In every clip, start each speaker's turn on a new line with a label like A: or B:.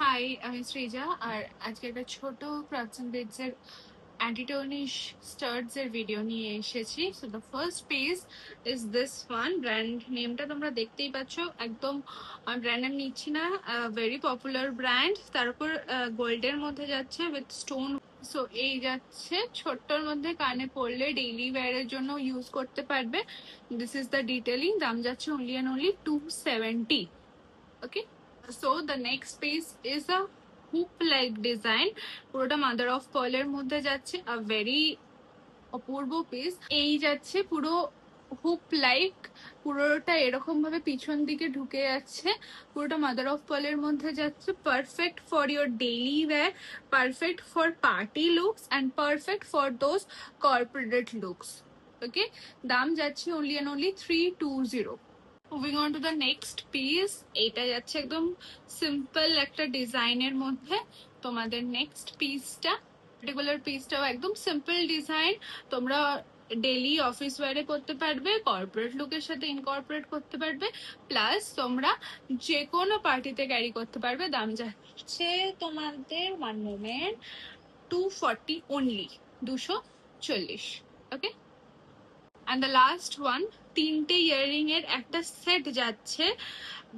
A: High, আমি সৃজা। আর আজকে একটা ছোট ক্রাফটস বিটস এর অ্যান্টিটোনিশ স্টার্টস এর ভিডিও নিয়ে এসেছি। So the first piece is this one. Brand নেমটা তোমরা দেখতেই পাচ্ছ, একদম ব্র্যান্ড নেম নিচ্ছি না, ভেরি পপুলার ব্র্যান্ড। তার উপর গোল্ডের মধ্যে যাচ্ছে উইথ স্টোন। সো এই যাচ্ছে ছোট্টর মধ্যে, কানে পরলে ডেইলি ওয়্যারের জন্য ইউজ করতে পারবে। This is the detailing. দাম যাচ্ছে only and only 270। Okay, so the next piece is a Hoop like design. পুরোটা মাদার অফ পার্লের মধ্যে যাচ্ছে, আ ভেরি অপূর্ব পিস। এই যাচ্ছে পুরো হুপ লাইক, পুরোটা এরকম ভাবে পিছন দিকে ঢুকে যাচ্ছে, পুরোটা মাদার অফ পার্লের মধ্যে যাচ্ছে। Perfect for your daily wear, perfect for party looks and perfect for those corporate looks. Okay, দাম যাচ্ছে only and only 320। Moving on to the next piece. এইটা যাচ্ছে একদম সিম্পল একটা ডিজাইনের মধ্যে। তোমাদের নেক্সট পিসটা, পার্টিকুলার পিসটাও একদম সিম্পল ডিজাইন। তোমরা ডেলি অফিস ওয়ারে করতে পারবে, কর্পোরেট লুকের সাথে ইনকর্পোরেট করতে পারবে, প্লাস তোমরা যে কোনো পার্টিতে ক্যারি করতে পারবে। দাম যাচ্ছে তোমাদের, one moment, 240 only, 240। Okay, and the last one, তিনটে ইয়াররিং এর একটা সেট যাচ্ছে।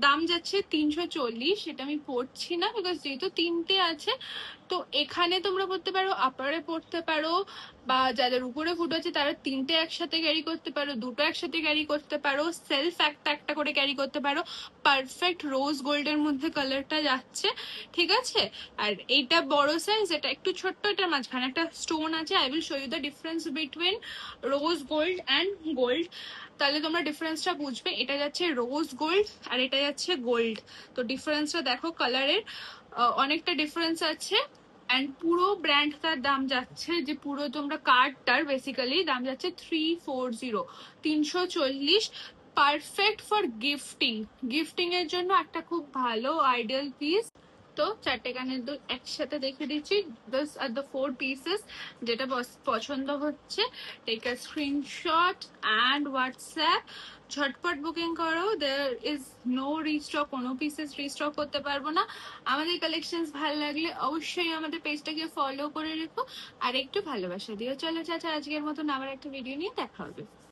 A: দাম যাচ্ছে 340। সেটা আমি পড়ছি না বিকজ যেহেতু তিনটে আছে। তো এখানে তোমরা পড়তে পারো, আপারে পড়তে পারো, বা যাদের উপরে ফুট আছে তারা তিনটে একসাথে ক্যারি করতে পারো, দুটো একসাথে ক্যারি করতে পারো, সেলফ একটা একটা করে ক্যারি করতে পারো। পারফেক্ট রোজ গোল্ডের মধ্যে কালারটা যাচ্ছে, ঠিক আছে। আর এইটা বড় সাইজ, এটা একটু ছোট্ট, এটার মাঝখানে একটা স্টোন আছে। I will show you the difference between rose gold and gold, তাহলে তোমরা ডিফারেন্সটা বুঝবে। এটা যাচ্ছে রোজ গোল্ড আর এটা যাচ্ছে গোল্ড। তো ডিফারেন্সটা দেখো, কালারের অনেকটা ডিফারেন্স আছে। অ্যান্ড পুরো ব্র্যান্ডটার দাম যাচ্ছে, যে পুরো তোমরা কার্ডটার বেসিক্যালি দাম যাচ্ছে 340, 340। পারফেক্ট ফর গিফটিং, গিফটিং এর জন্য একটা খুব ভালো আইডিয়াল পিস। তো চারটে কানের দুল একসাথে দেখে দিচ্ছি। This are the 4 pieces. যেটা পছন্দ হচ্ছে, take a screenshot and WhatsApp, ঝটপট বুকিং করো। দেয়ার ইজ নো রিস্টক, কোনো পিসেস রিস্টক করতে পারবো না। আমাদের কালেকশন ভালো লাগলে অবশ্যই আমাদের পেজটাকে ফলো করে রেখো আর একটু ভালোবাসা দিও। চলো চাচা, আজকের মতন আবার একটা ভিডিও নিয়ে দেখা হবে।